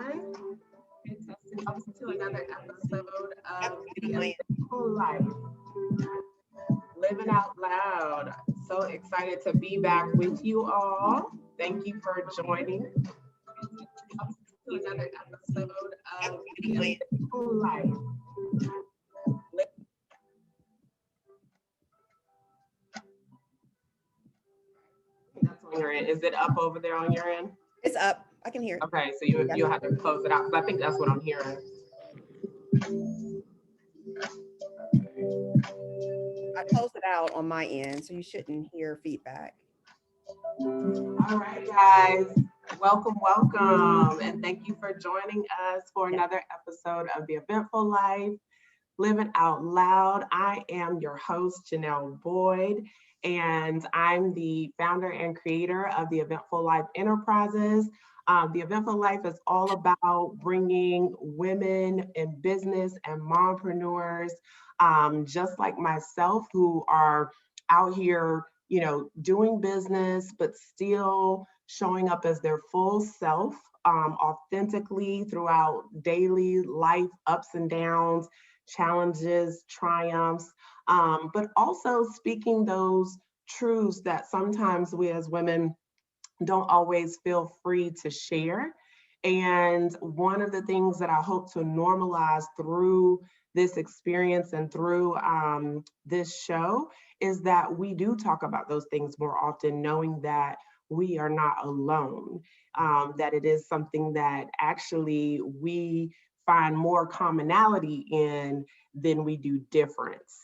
Welcome to another episode of The Eventful Life, Living Out Loud. So excited to be back with you all. Thank you for joining another episode of The Eventful Life. That's on your end. Is it up over there on your end? It's up. I can hear it. Okay, so you'll have to close it out because I think that's what I'm hearing. I closed it out on my end, so you shouldn't hear feedback. All right, guys. Welcome. And thank you for joining us for another episode of The Eventful Life, Living Out Loud. I am your host, Janelle Boyd, and I'm the founder and creator of the Eventful Life Enterprises. The Eventful Life is all about bringing women in business and mompreneurs, just like myself, who are out here, doing business, but still showing up as their full self, authentically throughout daily life, ups and downs, challenges, triumphs, but also speaking those truths that sometimes we as women don't always feel free to share. And one of the things that I hope to normalize through this experience and through this show is that we do talk about those things more often, knowing that we are not alone, that it is something that actually we find more commonality in than we do difference.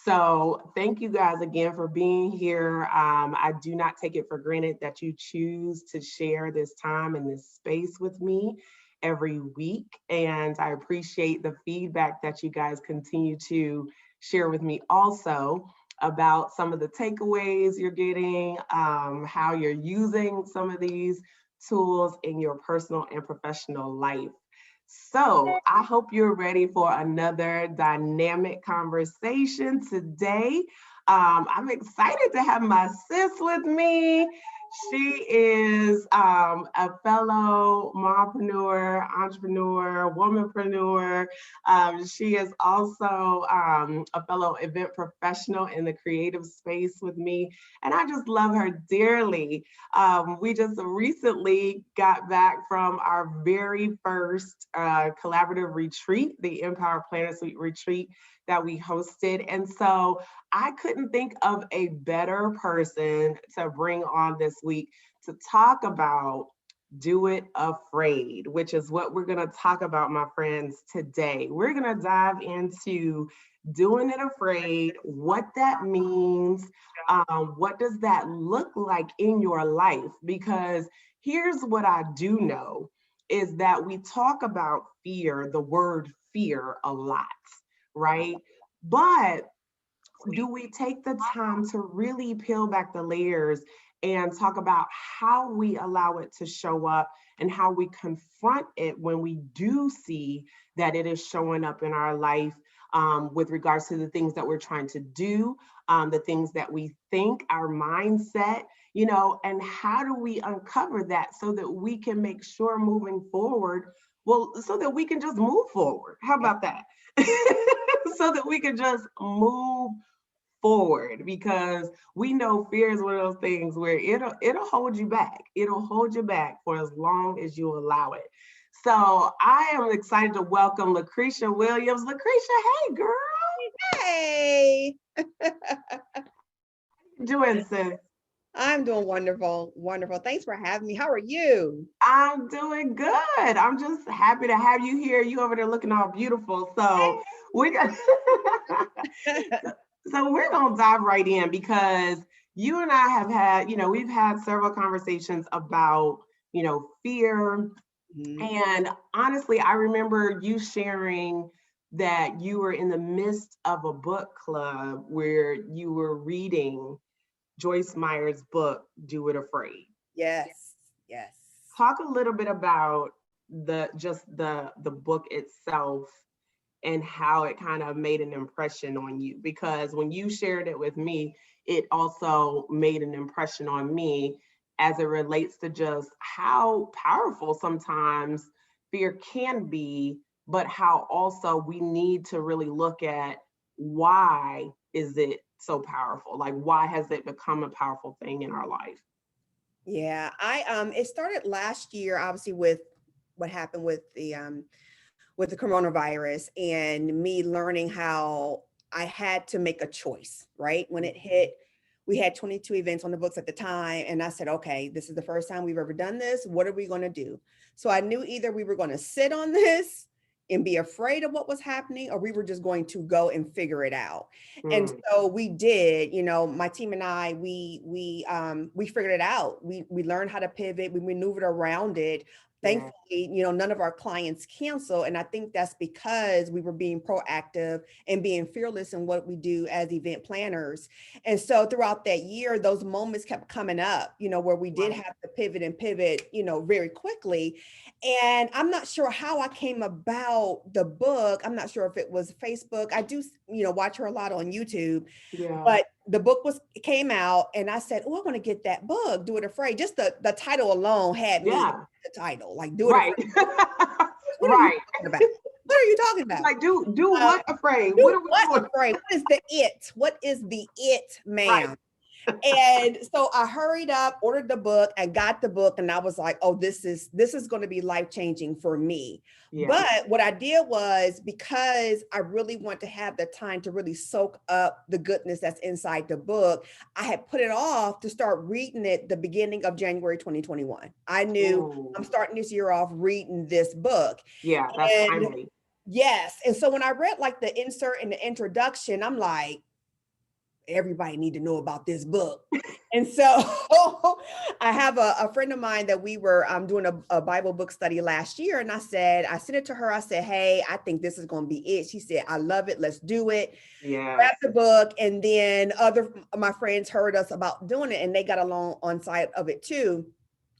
So thank you guys again for being here. I do not take it for granted that you choose to share this time and this space with me every week. And I appreciate the feedback that you guys continue to share with me also about some of the takeaways you're getting, how you're using some of these tools in your personal and professional life. So I hope you're ready for another dynamic conversation today. I'm excited to have my sis with me. She is a fellow mompreneur, entrepreneur, womanpreneur. She is also a fellow event professional in the creative space with me, and I just love her dearly. We just recently got back from our very first collaborative retreat, the Empower Planet Suite retreat that we hosted. And so I couldn't think of a better person to bring on this week to talk about Do It Afraid, which is what we're going to talk about, my friends, today. We're going to dive into doing it afraid, what that means, what does that look like in your life? Because here's what I do know is that we talk about fear, the word fear, a lot, right? But do we take the time to really peel back the layers and talk about how we allow it to show up and how we confront it when we do see that it is showing up in our life, with regards to the things that we're trying to do, the things that we think, our mindset, and how do we uncover that so that we can make sure moving forward, so that we can just move forward. How about that? So that we can just move forward, because we know fear is one of those things where it'll hold you back. It'll hold you back for as long as you allow it. So I am excited to welcome Lucretia Williams. Lucretia, hey girl. Hey. How you doing, sis? I'm doing wonderful. Thanks for having me. How are you? I'm doing good. I'm just happy to have you here. You over there looking all beautiful. So we're gonna we're gonna dive right in, because you and I have had, we've had several conversations about, fear. Mhm. And honestly, I remember you sharing that you were in the midst of a book club where you were reading Joyce Meyer's book, Do It Afraid. Yes. Talk a little bit about the book itself and how it kind of made an impression on you, because when you shared it with me, it also made an impression on me as it relates to just how powerful sometimes fear can be, but how also we need to really look at why is it so powerful? Like, why has it become a powerful thing in our life? Yeah, it started last year, obviously, with what happened with the coronavirus and me learning how I had to make a choice, right? When it hit, we had 22 events on the books at the time. And I said, okay, this is the first time we've ever done this. What are we going to do? So I knew either we were going to sit on this and be afraid of what was happening, or we were just going to go and figure it out. And Mm, so we did, my team and I, we figured it out. We learned how to pivot, we maneuvered around it. yeah. Thankfully, none of our clients cancel. And I think that's because we were being proactive and being fearless in what we do as event planners. And so throughout that year, those moments kept coming up, where we did Right. have to pivot, very quickly. And I'm not sure how I came about the book. I'm not sure if it was Facebook. I do, watch her a lot on YouTube, Yeah. but the book came out and I said, oh, I want to get that book, Do It Afraid. Just the title alone had me Yeah. the title, like Do It Right. Afraid. What are you Right. talking about? What are you talking It's about? like, do Uh, what afraid? What do are we what doing? afraid? What is the it? What is the it, Right. ma'am? And so I hurried up, ordered the book, and got the book, and I was like, oh, this is going to be life-changing for me. Yeah. But what I did was, because I really want to have the time to really soak up the goodness that's inside the book, I had put it off to start reading it the beginning of January 2021. I knew Ooh. I'm starting this year off reading this book. Yeah, that's And timely. yes, and so when I read like the insert and the introduction, I'm like, everybody need to know about this book. And so I have a friend of mine that we were doing a Bible book study last year. And I sent it to her. I said, hey, I think this is going to be it. She said, I love it. Let's do it. Yes. Grab the book. And then my friends heard us about doing it and they got along on side of it too.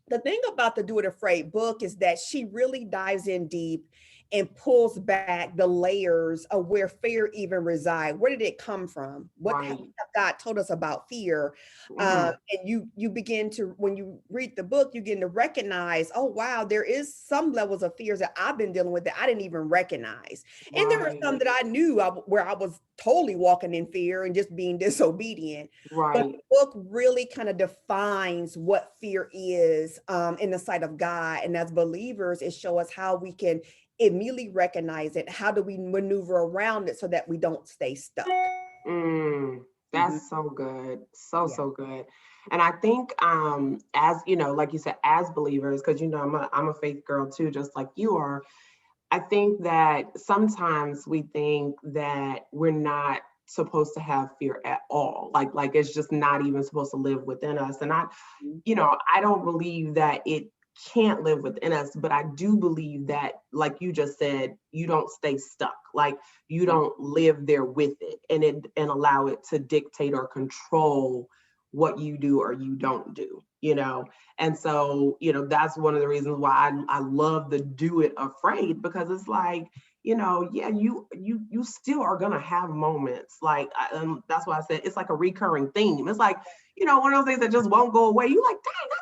The thing about the Do It Afraid book is that she really dives in deep and pulls back the layers of where fear even resides. Where did it come from? What have Right. God told us about fear? Mhm. And you begin to, when you read the book, you begin to recognize, oh wow, there is some levels of fears that I've been dealing with that I didn't even recognize, and there are some Right. that I knew where I was totally walking in fear and just being disobedient. But Right. the book really kind of defines what fear is in the sight of God. And as believers, it shows us how we can immediately recognize it. How do we maneuver around it so that we don't stay stuck? Mm, Mhm. that's so good. So, Yeah. so good. And I think as like you said, as believers, because I'm a faith girl too, just like you are. I think that sometimes we think that we're not supposed to have fear at all. Like it's just not even supposed to live within us. And Mhm. I don't believe that it can't live within us, but I do believe that, like you just said, you don't stay stuck. Like you don't live there with it and allow it to dictate or control what you do or you don't do. And so, that's one of the reasons why I love the Do It Afraid, because it's like, yeah, you still are gonna have moments like, that's why I said it's like a recurring theme. It's like, one of those things that just won't go away. You like, dang,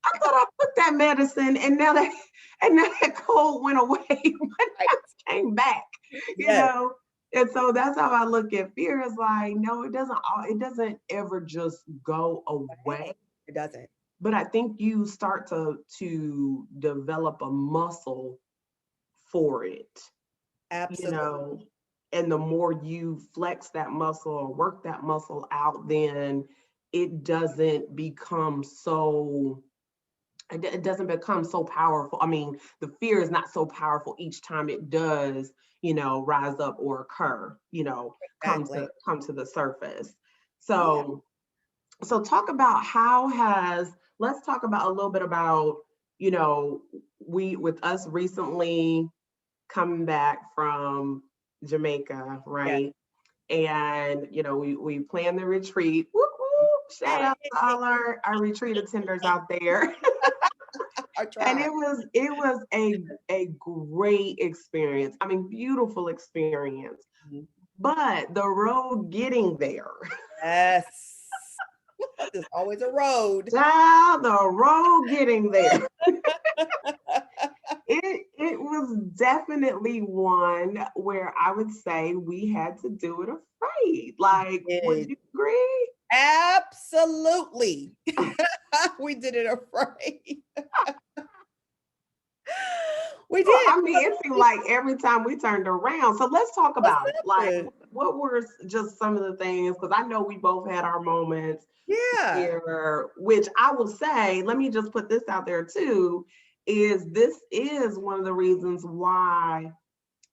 I thought I took that medicine and now that cold went away, but Right. now it came back, you Yes. know. And so that's how I look at fear. Is like, no, it doesn't ever just go away. It doesn't. But I think you start to develop a muscle for it, you Absolutely. know. And the more you flex that muscle or work that muscle out, then it doesn't become so it doesn't become so powerful. I mean, the fear is not so powerful each time it does, rise up or occur, come to Exactly. come to the surface. Yeah. So talk about let's talk about a little bit about, you know, we with us recently coming back from Jamaica, Yeah. right? And we planned the retreat. Whoop, whoop. Shout Hey, out to all our retreat attenders out there. I And tried. it was a great experience. I mean, beautiful experience. Mhm. But the road getting there, Yes. There's always a road. Down the road getting there. It was definitely one where I would say we had to do it afraid. Like, would you agree? Absolutely. We did it afraid. We Well, did. I mean, it seemed like every time we turned around. So let's talk What's about it. Like, happened? what were just some of the things? Because I know we both had our moments Yeah. here, which I will say, let me just put this out there too, is this is one of the reasons why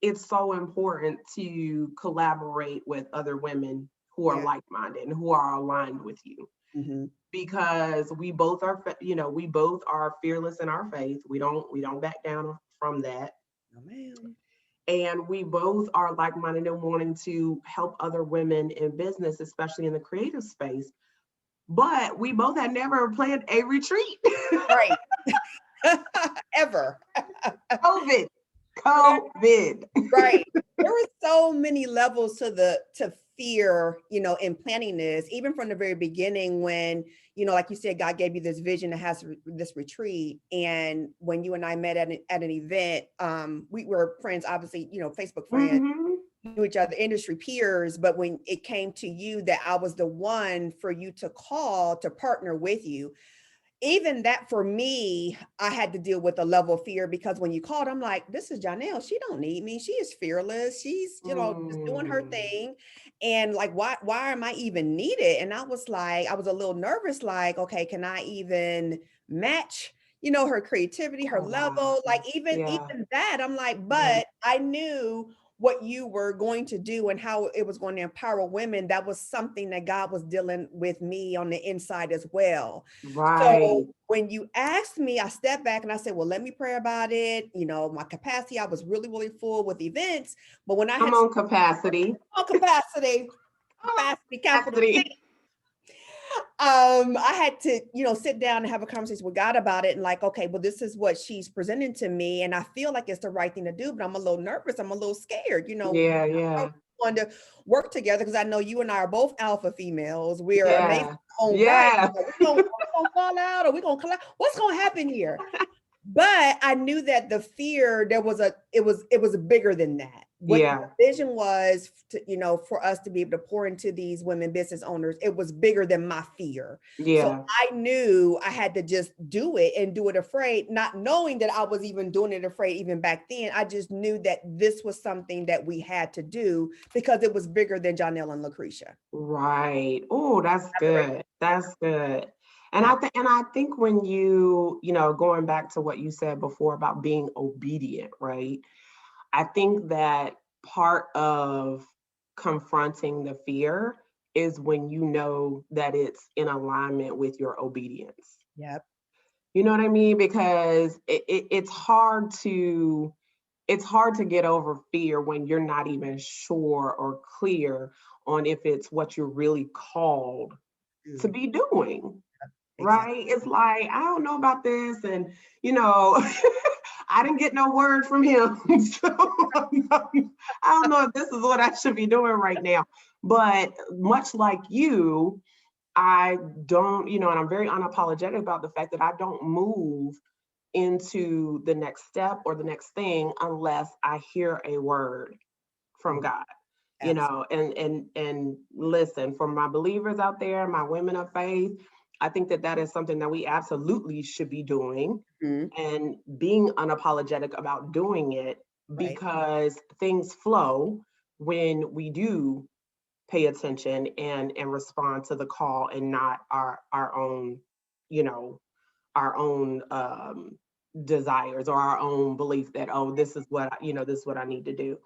it's so important to collaborate with other women who are Yeah. like-minded and who are aligned with you. Mm-hmm. Because we both are, we both are fearless in our faith. We don't back down from that. Oh, man. And we both are like-minded and wanting to help other women in business, especially in the creative space. But we both had never planned a retreat. Right. Ever. COVID. COVID. Right. There were so many levels to fear, in planning this, even from the very beginning when, like you said, God gave you this vision that has this retreat. And when you and I met at an event, we were friends, obviously, Facebook friends, Mm-hmm. knew each other, industry peers. But when it came to you that I was the one for you to call to partner with you, even that for me, I had to deal with a level of fear because when you called, I'm like, this is Janelle. She don't need me. She is fearless. She's, just doing her thing. And like, why am I even needed? And I was like, I was a little nervous, like, okay, can I even match, her creativity, her Oh, wow. level? Like Yeah. even that, I'm like, Yeah. but I knew what you were going to do and how it was going to empower women. That was something that God was dealing with me on the inside as well. So Right. when you asked me, I stepped back and I said, well, let me pray about it. My capacity, I was really, really full with events. But when I I'm had on capacity. capacity, capital C, Capacity. I had to, sit down and have a conversation with God about it and like, okay, well, this is what she's presenting to me. And I feel like it's the right thing to do, but I'm a little nervous. I'm a little scared, Yeah, yeah. want to work together because I know you and I are both alpha females. We are amazing Yeah. in our own right. Yeah. Are we gonna fall out? Are we gonna collapse? What's gonna happen here? But I knew that the fear, it was bigger than that. What the Yeah. vision was to, for us to be able to pour into these women business owners, it was bigger than my fear. So Yeah. I knew I had to just do it and do it afraid, not knowing that I was even doing it afraid even back then. I just knew that this was something that we had to do because it was bigger than Janelle and Lucretia. Right. Oh, that's good. That's good. And Yeah. I think when going back to what you said before about being obedient, right? I think that part of confronting the fear is when you know that it's in alignment with your obedience. Yep. You know what I mean? Because it's hard to get over fear when you're not even sure or clear on if it's what you're really called to be doing. Exactly. Right? It's like, I don't know about this. And, I didn't get no word from him. So I don't know if this is what I should be doing right now. But much like you, I don't, and I'm very unapologetic about the fact that I don't move into the next step or the next thing unless I hear a word from God. Absolutely. And listen, for my believers out there, my women of faith, I think that is something that we absolutely should be doing Mhm. and being unapologetic about doing it, Right. because things flow when we do pay attention and respond to the call and not our own, you know, our own desires or our own belief that, oh, this is what this is what I need to do.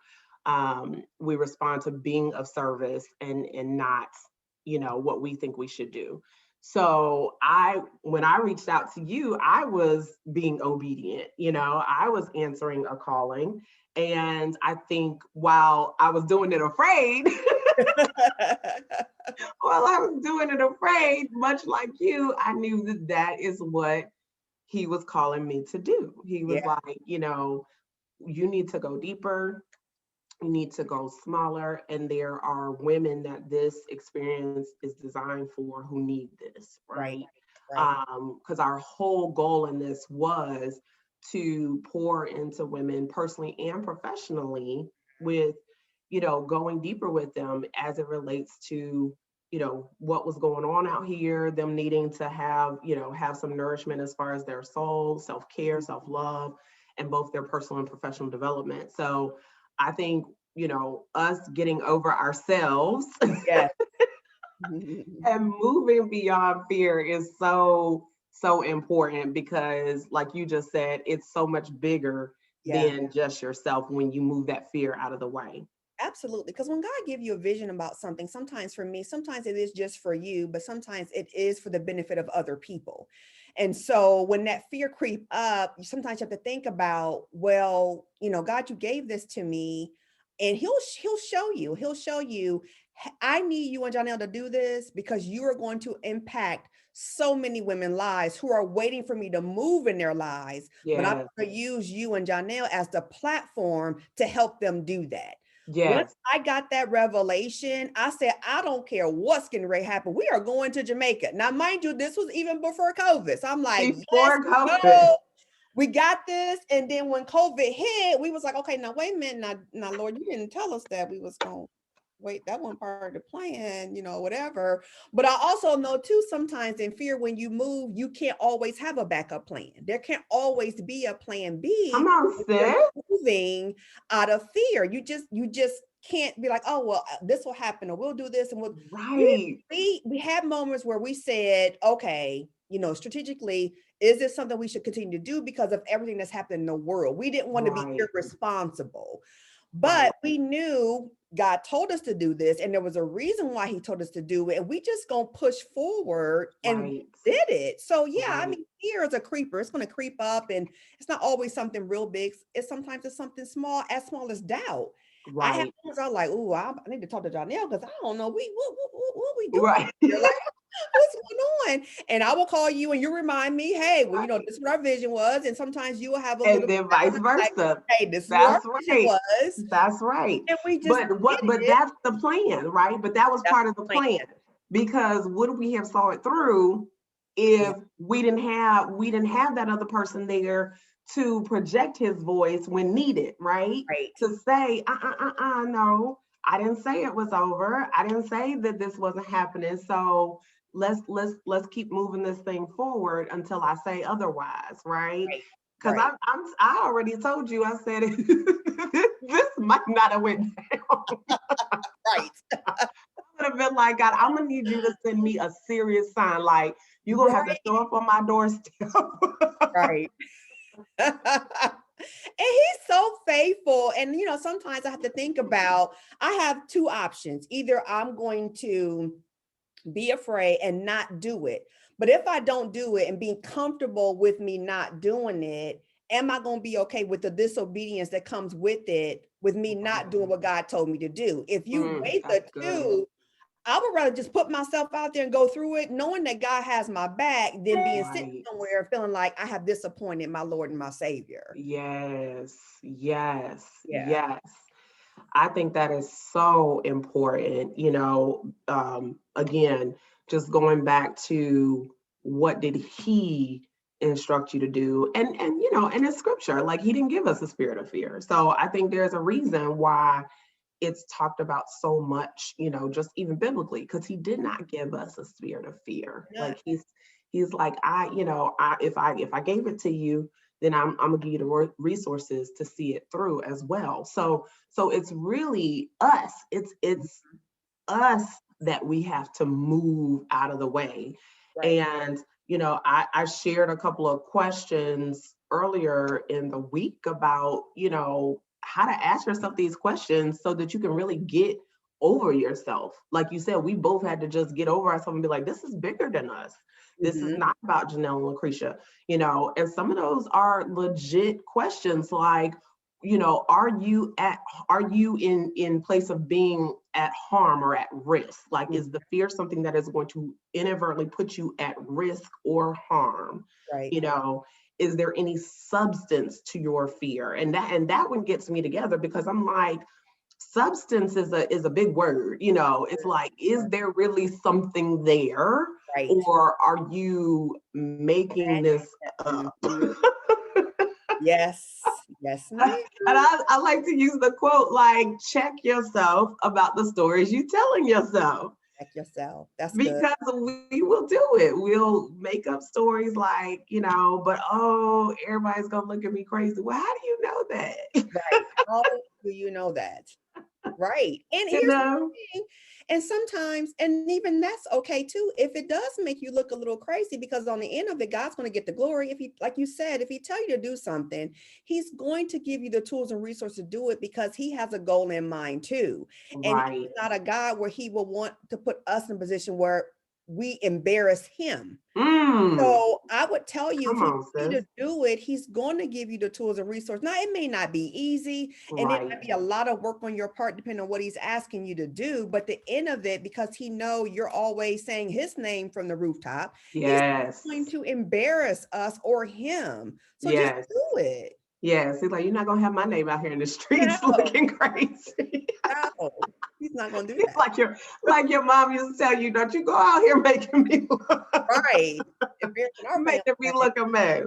We respond to being of service and not, what we think we should do. So when I reached out to you, I was being obedient. I was answering a calling, and I think while I was doing it afraid, while I was doing it afraid, much like you, I knew that is what he was calling me to do. He was Yeah. like, you need to go deeper. you need to go smaller, and there are women that this experience is designed for who need this, Right. right? Right. Because our whole goal in this was to pour into women personally and professionally with, going deeper with them as it relates to, what was going on out here, them needing to have some nourishment as far as their soul, self-care, self-love, and both their personal and professional development. So I think, us getting over ourselves Yes. and moving beyond fear is so, so important, because like you just said, it's so much bigger Yeah. than just yourself when you move that fear out of the way. Absolutely. Because when God give you a vision about something, sometimes for me, sometimes it is just for you, but sometimes it is for the benefit of other people. And so when that fear creep up, sometimes you have to think about, well, God, you gave this to me, and he'll show you, I need you and Janelle to do this because you are going to impact so many women lives who are waiting for me to move in their lives. But I'm Yes, going to use you and Janelle as the platform to help them do that. Once yes. I got that revelation, I said, I don't care what's getting ready to happen. We are going to Jamaica. Now, mind you, this was even before COVID. So I'm like, let's Before COVID. go. We got this. And then when COVID hit, we was like, okay, now wait a minute. Now, Lord, you didn't tell us that we was going to wait. That wasn't part of the plan, whatever. But I also know too, sometimes in fear, when you move, you can't always have a backup plan. There can't always be a plan Come B on, if you're sis. moving out of fear. You just can't be like, oh well, this will happen, or we'll do this, and we'll. Right, We had moments where we said, okay, strategically, is this something we should continue to do because of everything that's happened in the world? We didn't want to be right, irresponsible, right, but we knew God told us to do this, and there was a reason why He told us to do it, and we just gonna push forward and right, did it. So yeah, I right, mean, fear is a creeper. It's gonna creep up, and it's not always something real big. It's something small as doubt. I have right, moments I'm like, oh, I need to talk to Janelle because I don't know what we doing right. here. Like, what's going on? And I will call you and you remind me, hey, well, this is what our vision was. And sometimes you will have a And little then vice like, versa. hey, this is what our That's vision right. was. That's right. And we just But did but it. that's the plan, right? But that was That's part of the the plan. plan, because would we have saw it through Yeah. if we didn't have that other person there to project his voice when needed, right? Right. To say, no, I didn't say it was over. I didn't say that this wasn't happening. So let's keep moving this thing forward until I say otherwise, right? Right. Because Right. I already told you, I said this might not have went down. Right. Would have been like, God, I'm gonna need you to send me a serious sign. Like, you're gonna have to Right. show up on my doorstep. Right. And He's so faithful. And sometimes I have to think about, I have two options. Either I'm going to be afraid and not do it. But if I don't do it and being comfortable with me not doing it, am I going to be okay with the disobedience that comes with it, with me not doing what God told me to do? If you weigh That's the good. two, I would rather just put myself out there and go through it, knowing that God has my back, than being sitting Right. somewhere feeling like I have disappointed my Lord and my Savior. Yes. Yes. Yeah. Yes. I think that is so important. Again, just going back to what did he instruct you to do? And in scripture, like, he didn't give us a spirit of fear. So I think there's a reason why it's talked about so much, just even biblically, because he did not give us a spirit of fear. Not Like, he's like, if I gave it to you, then I'm gonna give you the resources to see it through as well. So it's really us. It's us that we have to move out of the way. right. And I shared a couple of questions earlier in the week about how to ask yourself these questions so that you can really get over yourself. Like you said, we both had to just get over ourselves and be like, this is bigger than us. This is Mhm. not about Janelle and Lucretia, and some of those are legit questions, like, are you in place of being at harm or at risk? Like, is the fear something that is going to inadvertently put you at risk or harm? Right. you know is there any substance to your fear? And that one gets me together, because I'm like, substance is a big word, you know. It's like, is there really something there, Right. or are you making this up? Mhm. Yes. Yes, ma'am. And I like to use the quote, like, check yourself about the stories you telling yourself, Check yourself. That's good. because we will do it. We'll make up stories like, you know, but oh, everybody's gonna look at me crazy. Well, how do you know that? Right. How do you know that? Right. And You here's the know? thing. And sometimes, and even that's okay too, if it does make you look a little crazy, because on the end of it, God's going to get the glory. If he, like you said, if he tell you to do something, he's going to give you the tools and resources to do it, because he has a goal in mind too. And he's Right. not a God where he will want to put us in a position where we embarrass him. Mm, So I would tell you, if come he on, wants you sis. to do it, he's going to give you the tools and resources. Now, it may not be easy, and it Right. might be a lot of work on your part, depending on what he's asking you to do. But the end of it, because he know you're always saying his name from the rooftop, he's Yes. going to embarrass us or him. So just Yes. do it. Yes. He's like, you're not gonna have my name out here in the streets No, looking crazy. no, he's not going to do It's that. like your mom used to tell you, don't you go out here making me Right. Embarrassing our family making me name. look a mess.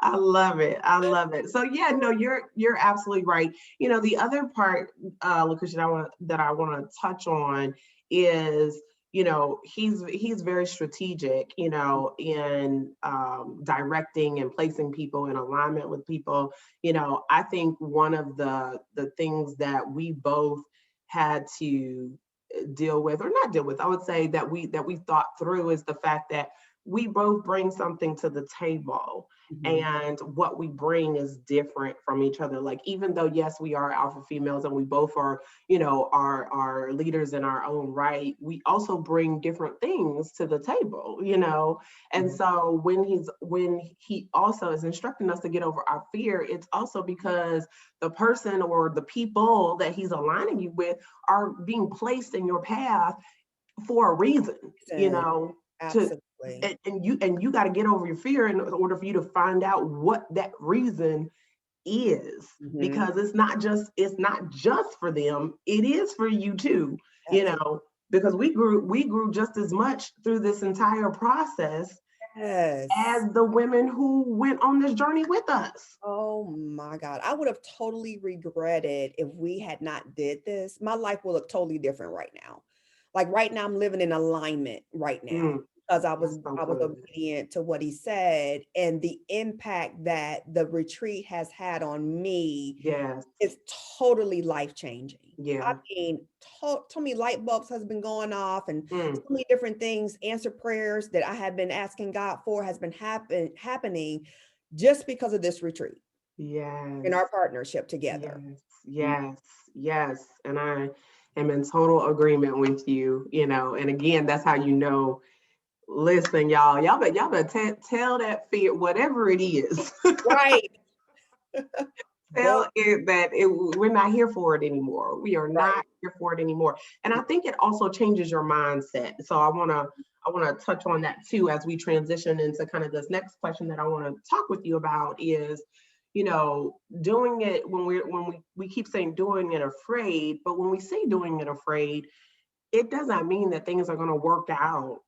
I love it. I love it. So yeah, no, you're absolutely right. You know, the other part, Lucretia, that I want to touch on is, you know, he's very strategic, you know, in directing and placing people in alignment with people. You know, I think one of the things that we both had to deal with, or not deal with, I would say that we thought through, is the fact that we both bring something to the table, Mhm. and what we bring is different from each other. Like, even though, yes, we are alpha females and we both are, you know, are leaders in our own right, we also bring different things to the table, you know. And Mhm. so when he also is instructing us to get over our fear, it's also because the person or the people that he's aligning you with are being placed in your path for a reason, you Listen, know, to absolutely. and you got to get over your fear in order for you to find out what that reason is, Mhm. because it's not just for them, it is for you too, you Absolutely. know, because we grew just as much through this entire process Yes. as the women who went on this journey with us. Oh my God. I would have totally regretted if we had not did this. My life will look totally different right now. Like right now, I'm living in alignment right now, Mm, because that's so I was good. obedient to what he said, and the impact that the retreat has had on me Yes. is totally life changing. I Yeah. mean, so many light bulbs has been going off, and Mm, so many different things, answer prayers that I have been asking God for has been happening just because of this retreat in yes. our partnership together. Yes, yes, yes. And I am in total agreement with you, you know. And again, that's how you know, listen, y'all better tell that fear, whatever it is, Right. tell Go it that we're not here for it anymore. We are right. not here for it anymore. And I think it also changes your mindset. So I wanna touch on that too as we transition into kind of this next question that I want to talk with you about is, you know, doing it when we keep saying doing it afraid, but when we say doing it afraid, it doesn't mean that things are going to work out.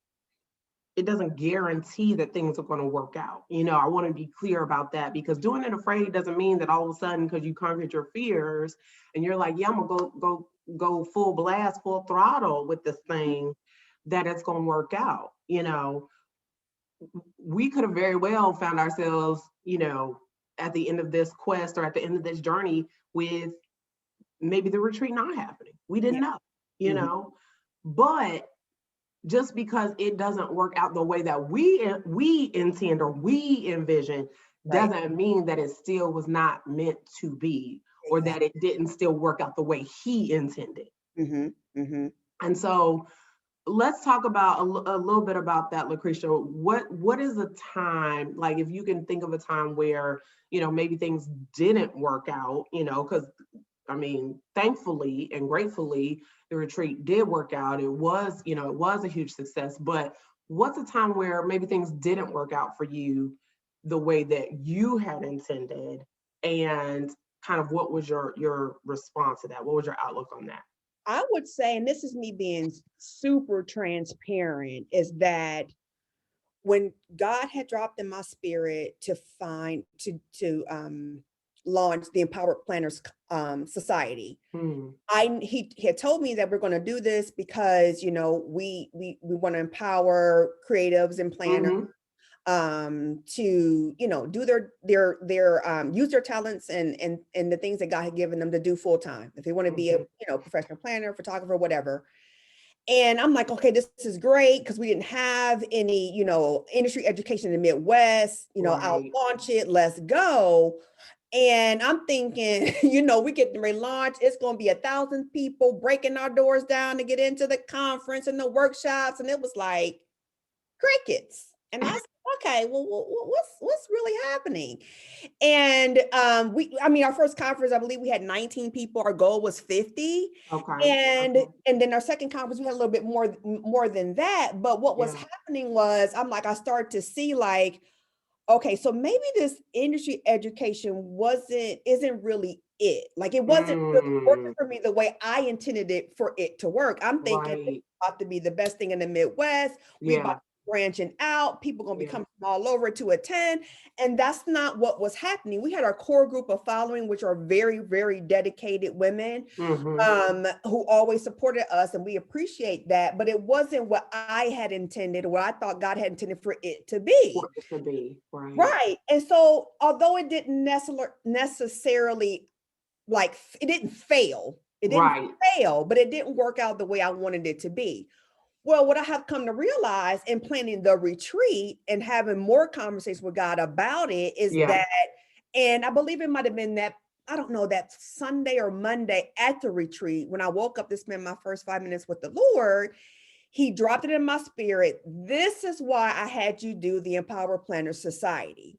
It doesn't guarantee that things are going to work out. You know, I want to be clear about that, because doing it afraid doesn't mean that all of a sudden, because you conquered your fears and you're like, yeah, I'm gonna go full blast, full throttle with this thing, that it's going to work out. You know, we could have very well found ourselves, you know, at the end of this quest or at the end of this journey with maybe the retreat not happening. We didn't Yeah. know, you Mhm. know, but just because it doesn't work out the way that we intend or we envision, Right. doesn't mean that it still was not meant to be, or that Exactly. it didn't still work out the way he intended. Mhm. Mhm. And so let's talk about a little bit about that, Lucretia. What is a time, like, if you can think of a time where, you know, maybe things didn't work out, you know, because I mean, thankfully and gratefully, the retreat did work out. It was, you know, it was a huge success. But what's a time where maybe things didn't work out for you the way that you had intended? And kind of what was your response to that? What was your outlook on that? I would say, and this is me being super transparent, is that when God had dropped in my spirit to launch the Empowered Planners Society, Hmm. he had told me that we're going to do this because, you know, we want to empower creatives and planners Hmm. to, you know, do their use their talents and the things that God had given them to do full time. If they want to be a, Hmm. you know, professional planner, photographer, whatever. And I'm like, okay, this is great because we didn't have any, you know, industry education in the Midwest. You know, I'll Right. launch it. Let's go. And I'm thinking, you know, we get the relaunch. It's going to be 1,000 people breaking our doors down to get into the conference and the workshops. And it was like crickets. And I said, okay, well, what's really happening? And I mean, our first conference, I believe we had 19 people. Our goal was 50. Okay. And Okay. and then our second conference, we had a little bit more than that. But what was Yeah. happening was, I'm like, I started to see like, okay, so maybe this industry education isn't really it. Like it wasn't really working Mm. for me the way I intended it for it to work. I'm thinking it's Right. about to be the best thing in the Midwest. We about Yeah. to be branching out. People gonna be Yeah. coming from all over to attend. And that's not what was happening. We had our core group of following, which are very, very dedicated women Hmm. who always supported us, and we appreciate that. But it wasn't what I had intended, or what I thought God had intended for it to For be. it to be. Right. Right. And so, although it didn't necessarily like it didn't fail, Right. but it didn't work out the way I wanted it to be. Well, what I have come to realize in planning the retreat and having more conversations with God about it is Yeah. that, and I believe it might have been that, I don't know, that Sunday or Monday at the retreat, when I woke up to spend my first 5 minutes with the Lord, he dropped it in my spirit. This is why I had you do the Empower Planner Society.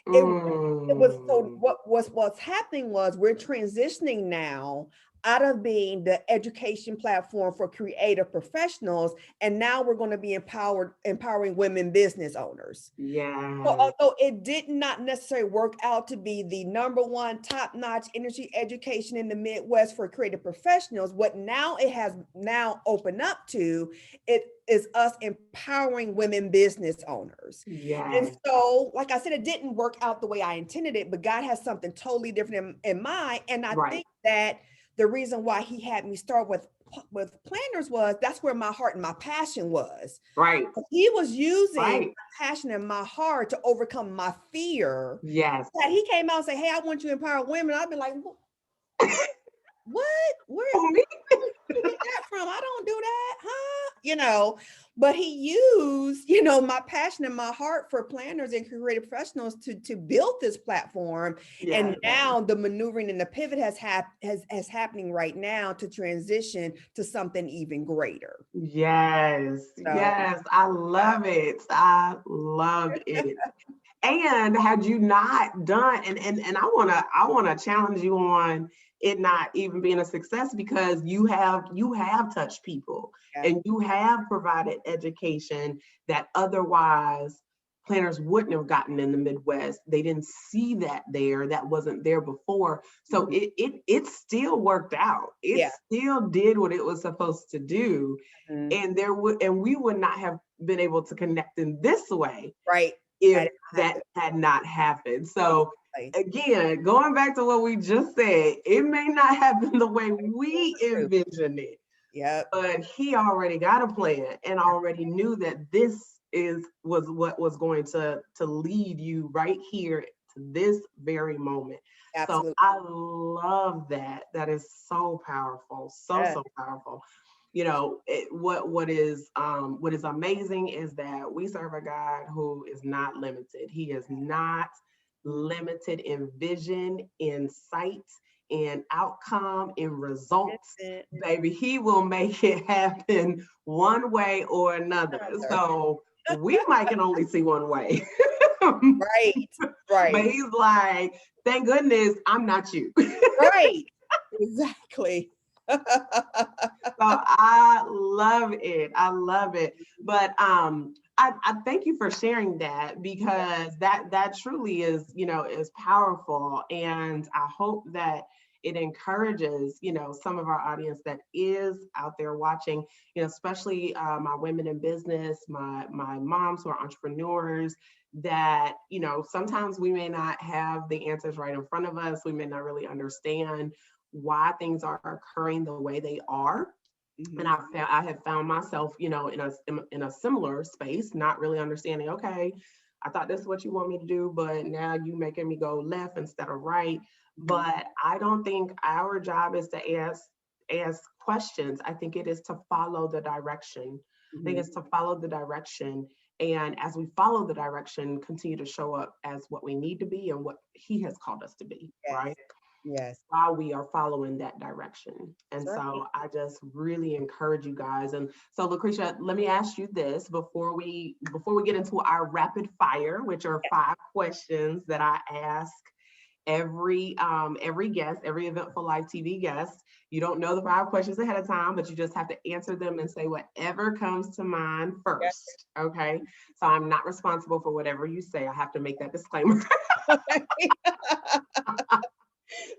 It, it was so Mm. what's happening was we're transitioning now out of being the education platform for creative professionals, and now we're going to be empowering women business owners. So Yes. although it did not necessarily work out to be the number one top-notch energy education in the Midwest for creative professionals, what now it has now opened up to, it is us empowering women business owners. And Yes. so, like I said, it didn't work out the way I intended it, but God has something totally different in mind. And I Right. think that the reason why he had me start with planners was that's where my heart and my passion was. Right. He was using Right. my passion and my heart to overcome my fear. Yes. That he came out and said, hey, I want you to empower women. I'd be like, what? For me. Where did you get that from? I don't do that, huh? You know, but he used, you know, my passion and my heart for planners and creative professionals to build this platform. And Yes. now the maneuvering and the pivot has happening right now to transition to something even greater. Yes. So Yes. I love it. I love it. And had you not done, and I wanna challenge you on it not even being a success, because you have touched people yeah, and you have provided education that otherwise planners wouldn't have gotten in the Midwest. They didn't see that there. That wasn't there before. So mhm, it still worked out. It yeah, still did what it was supposed to do. mhm, And we would not have been able to connect in this way right. if Had it not that happened. had not happened. So Exactly. again, going back to what we just said, it may not happen the way we True. envisioned it, Yep. but he already got a plan and already knew that this was what was going to lead you right here to this very moment. So Absolutely. I love that. That is so powerful, so Yeah. so powerful. What is amazing is that we serve a God who is not limited. He is not Mhm. limited in vision, in sight, in outcome, in That's results. it. Baby, he will make it happen one way or another. Another. So we might can only see one way. Right. But Right. he's like, thank goodness I'm not you. Right. Exactly. So I love it. I love it. But I thank you for sharing that, because that truly is, is powerful. And I hope that it encourages, some of our audience that is out there watching, especially my women in business, my moms who are entrepreneurs, that, sometimes we may not have the answers right in front of us. We may not really understand why things are occurring the way they are. And I have found myself, in a similar space, not really understanding, okay, I thought this is what you want me to do, but now you making me go left instead of right. But I don't think our job is to ask questions. I think it is to follow the direction. I think it's to follow the direction. And as we follow the direction, continue to show up as what we need to be and what he has called us to be, Yes. right? Yes. While we are following that direction. And That's right. so I just really encourage you guys. And so Lucretia, let me ask you this before we get into our rapid fire, which are 5 questions that I ask every guest, every Eventful Live TV guest. You don't know the 5 questions ahead of time, but you just have to answer them and say whatever comes to mind first. Okay. So I'm not responsible for whatever you say. I have to make that disclaimer.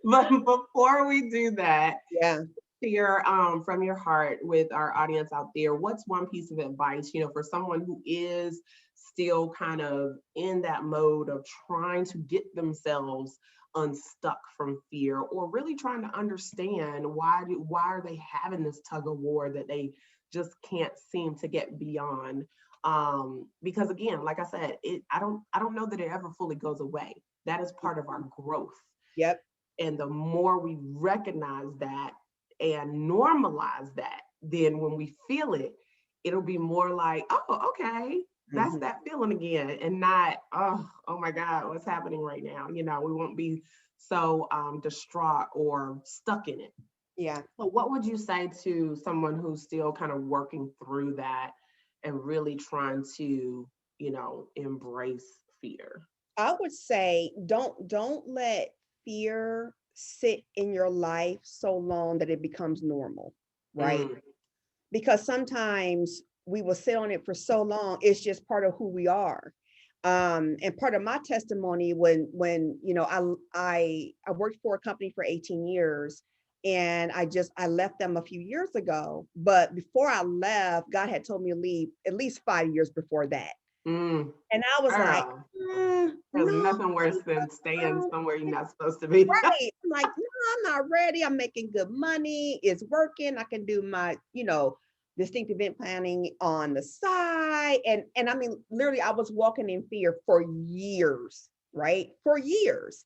But before we do that, Yeah. share from your heart with our audience out there, what's one piece of advice, for someone who is still kind of in that mode of trying to get themselves unstuck from fear, or really trying to understand why are they having this tug of war that they just can't seem to get beyond? Because again, like I said, I don't know that it ever fully goes away. That is part of our growth. Yep. And the more we recognize that and normalize that, then when we feel it, it'll be more like, oh, okay, that's that feeling again, and not, oh my God, what's happening right now? We won't be so distraught or stuck in it. Yeah. But what would you say to someone who's still kind of working through that and really trying to, embrace fear? I would say don't let fear sit in your life so long that it becomes normal, right? Mm, Because sometimes we will sit on it for so long, it's just part of who we are. And part of my testimony, when I worked for a company for 18 years, and I left them a few years ago. But before I left, God had told me to leave at least 5 years before that. mm, And I was like, girl. There's no, nothing worse than staying somewhere you're not supposed to be. right. I'm like, no, I'm not ready. I'm making good money. It's working. I can do my, distinct event planning on the side. And I mean, literally, I was walking in fear for years, right? For years.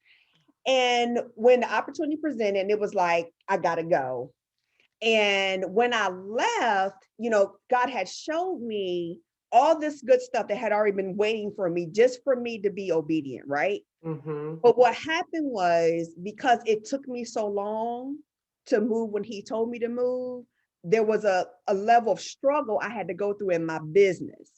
And when the opportunity presented, it was like, I gotta go. And when I left, God had showed me all this good stuff that had already been waiting for me, just for me to be obedient, right? Mm-hmm. But what happened was, because it took me so long to move when he told me to move, there was a level of struggle I had to go through in my business.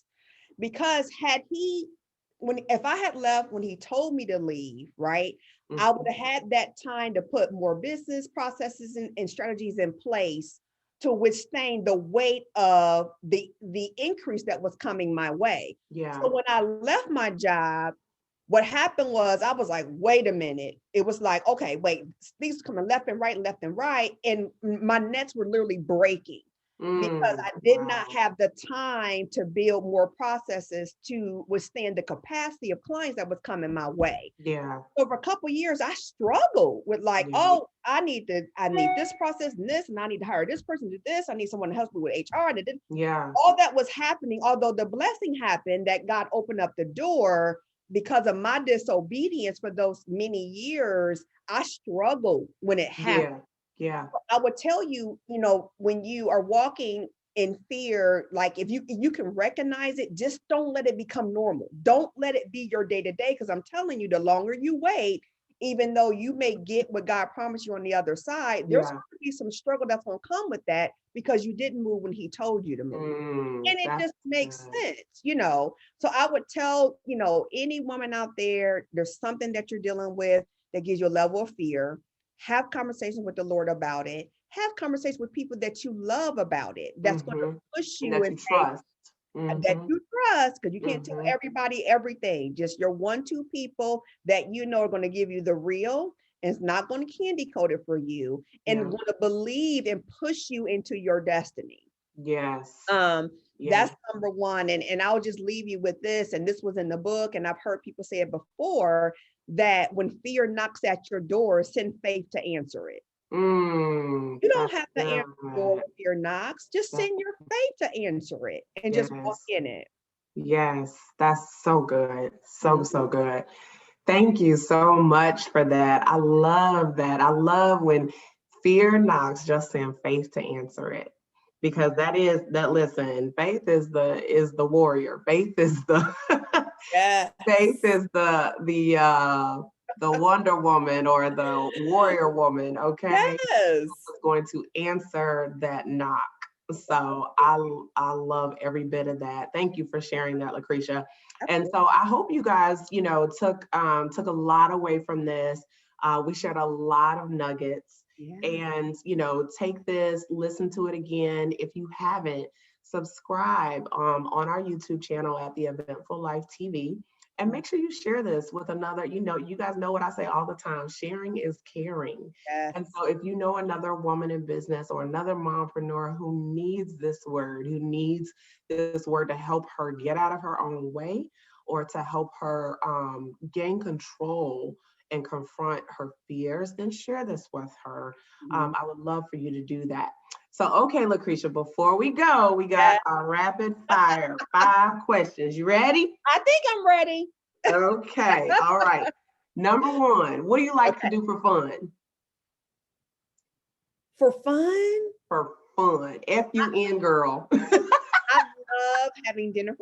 Because if I had left when he told me to leave, right, I would have had that time to put more business processes and strategies in place to withstand the weight of the increase that was coming my way. Yeah. So when I left my job, what happened was, I was like, wait a minute. It was like, okay, wait, things coming left and right. And my nets were literally breaking because I did not have the time to build more processes to withstand the capacity of clients that was coming my way. Yeah. Over a couple of years, I struggled with like, oh, I need this process and this, and I need to hire this person to do this. I need someone to help me with HR. Yeah. All that was happening, although the blessing happened that God opened up the door. Because of my disobedience for those many years, I struggled when it happened. Yeah. I would tell you, when you are walking in fear, like if you can recognize it, just don't let it become normal. Don't let it be your day to day. Because I'm telling you, the longer you wait, even though you may get what God promised you on the other side, there's going to be some struggle that's going to come with that because you didn't move when he told you to move. And it just makes sense, So I would tell, any woman out there, there's something that you're dealing with that gives you a level of fear. Have conversations with the Lord about it. Have conversations with people that you love about it. That's going to push you and and trust. that Mm-hmm. you trust, because you can't tell Mm-hmm. everybody everything. Just your 1, 2 people that you know are going to give you the real, and it's not going to candy coat it for you, and Yeah. want to believe and push you into your destiny. Yes. That's Yes. number one. And I'll just leave you with this. And this was in the book, and I've heard people say it before, that when fear knocks at your door, send faith to answer it. You don't That's have to answer the door good. when fear knocks. Just That's, send your faith to answer it and just walk yes. in it. Yes. That's so good. So, Mhm. so good. Thank you so much for that. I love that. I love when fear knocks, just send faith to answer it. Because that is that, listen, faith is the warrior. Faith is the faith Yes. is the Wonder Woman or the warrior woman, okay? Yes. Is going to answer that knock. So I love every bit of that. Thank you for sharing that, Lucretia. And so I hope you guys, took a lot away from this. We shared a lot of nuggets, Yeah. and take this, listen to it again. If you haven't, subscribe on our YouTube channel at the Eventful Life TV. And make sure you share this with another. You guys know what I say all the time: sharing is caring. And Yes. so if you know another woman in business or another mompreneur who needs this word, who needs this word to help her get out of her own way, or to help her gain control and confront her fears, then share this with her. Mhm. I would love for you to do that. So, okay, Lucretia, before we go, we got Yeah. a rapid fire 5 questions. You ready? I think I'm ready. Okay, all right. Number one, what do you like to Okay. do for fun? For fun, For fun. FUN, girl. I love having dinner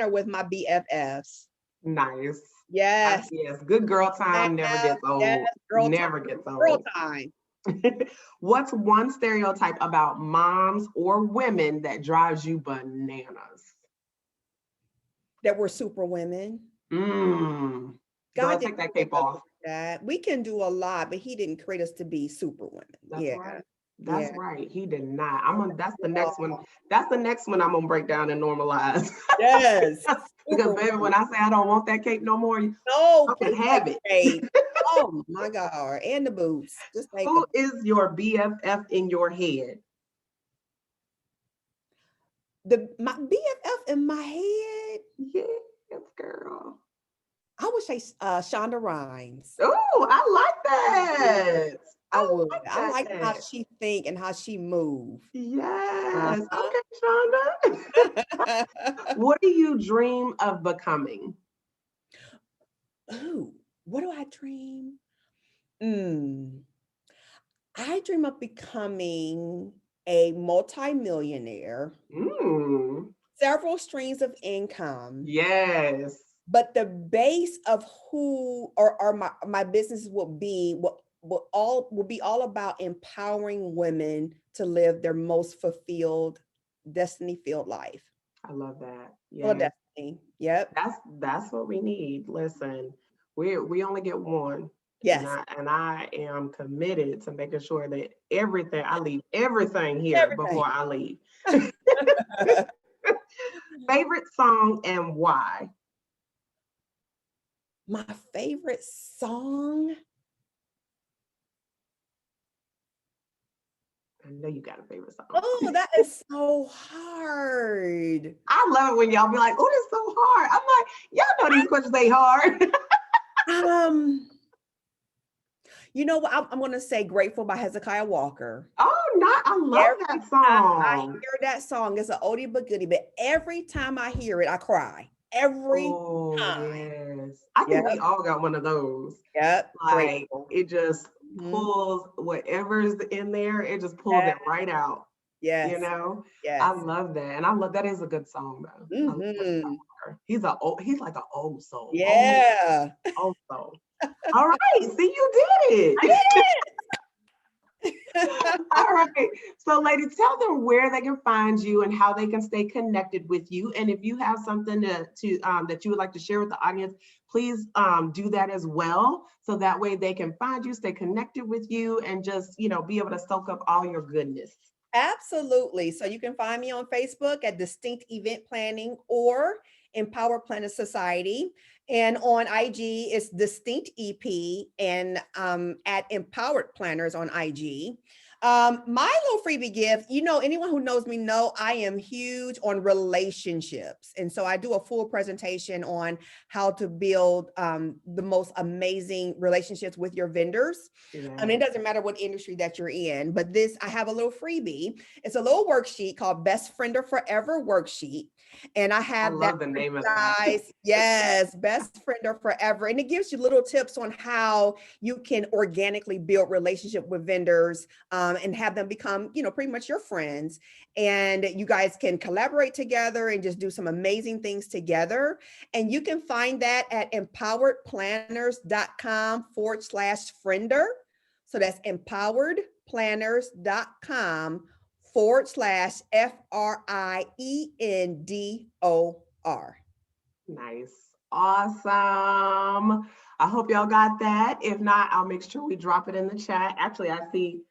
with my BFFs. Nice. Yes. Yes, good girl Yes. time never gets Yes. old. Girl time. Never gets Girl old. time. What's one stereotype about moms or women that drives you bananas? That we're super women. Mmm. Girl, God didn't take that create cape us off. like that. We can do a lot, but He didn't create us to be super women. That's Yeah. right. That's Yeah. right. He did not. That's the next one. Oh, That's the next one I'm gonna break down and normalize. yes. Because Super baby, women. when I say I don't want that cape no more, you No, can please take have the it. cape. Oh my God. And the boots. Just take them. Who is your BFF in your head? My BFF in my head, Yes, girl. I would say Shonda Rhimes. Oh, I like Yeah, that. I I would. I like like how that. she think and how she move. Yes. Uh-huh. Okay, Shonda. What do you dream of becoming? Ooh, what do I dream? Mm, I dream of becoming a multimillionaire, Mm, several streams of income, yes. but the base of who or my business will be all about empowering women to live their most fulfilled, destiny filled life. I love that. Full of Yes. destiny. Yep. That's what we need. Listen, we only get one. And Yes. I am committed to making sure that I leave everything here Everything. before I leave. Favorite song and why? My favorite song. I know you got a favorite song. Oh, that is so hard. I love it when y'all be like, "Oh, that's so hard." I'm like, "Y'all know these questions ain't hard." Um, you know what? I'm gonna say "Grateful" by Hezekiah Walker. Oh, not I love Every that time I song. hear that song, it's an oldie but goodie, but every time I hear it, I cry. Every Oh, time. yes. I Yep, think we all got one of those. yep, Like grateful. it just Mhm. pulls whatever's in there, it just pulls Yes, it right out. You yes, know, I yes. love that, and I love that is a good song though. I love Mhm. Walker. He's like an old soul, Yeah. old soul. All right, see, you did I it. did All it. right. So, ladies, tell them where they can find you and how they can stay connected with you. And if you have something that you would like to share with the audience, please do that as well. So that way they can find you, stay connected with you, and just be able to soak up all your goodness. Absolutely. So you can find me on Facebook at Distinct Event Planning or Empowered Planner Society. And on IG, it's Distinct EP and at Empowered Planners on IG. My little freebie gift, anyone who knows me know I am huge on relationships. And so I do a full presentation on how to build the most amazing relationships with your vendors. I mean, it doesn't matter what industry that you're in, but I have a little freebie. It's a little worksheet called Best Friender Forever Worksheet. And I I have that love the for you name of that. guys. Yes, Best Friender Forever. And it gives you little tips on how you can organically build relationship with vendors and have them become, pretty much your friends. And you guys can collaborate together and just do some amazing things together. And you can find that at empoweredplanners.com/friender. So that's empoweredplanners.com/FRIENDOR. Nice. Awesome. I hope y'all got that. If not, I'll make sure we drop it in the chat. Actually, I see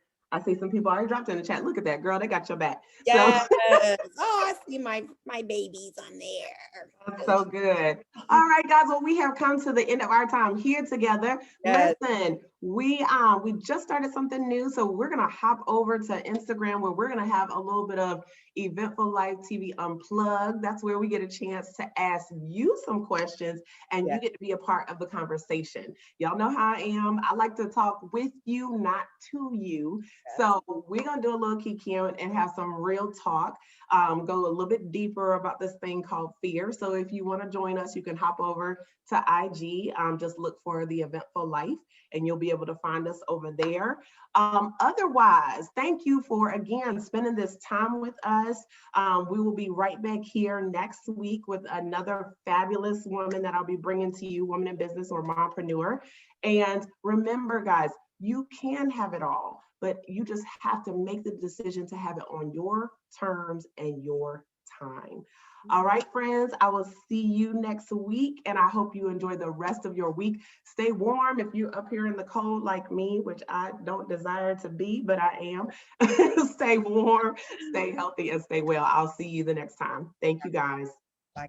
some people already dropped it in the chat. Look at that, girl. They got your back. Yes. Oh, I see my babies on there. That's so good. All right, guys. Well, we have come to the end of our time here together. Yes. Listen, we just started something new, so we're gonna hop over to Instagram where we're gonna have a little bit of Eventful Live TV Unplugged. That's where we get a chance to ask you some questions, and you get to be a part of the conversation. Y'all know how I am. I like to talk with you, not to you. So we're gonna do a little kiki and have some real talk. Go a little bit deeper about this thing called fear. So if you want to join us, you can hop over to IG. Just look for the Eventful Life, and you'll be able to find us over there. Otherwise, thank you for, again, spending this time with us. We will be right back here next week with another fabulous woman that I'll be bringing to you, woman in business or mompreneur. And remember, guys, you can have it all, but you just have to make the decision to have it on your terms and your time. All right, friends, I will see you next week, and I hope you enjoy the rest of your week. Stay warm if you're up here in the cold like me, which I don't desire to be, but I am. Stay warm, stay healthy, and stay well. I'll see you the next time. Thank you, guys. Bye.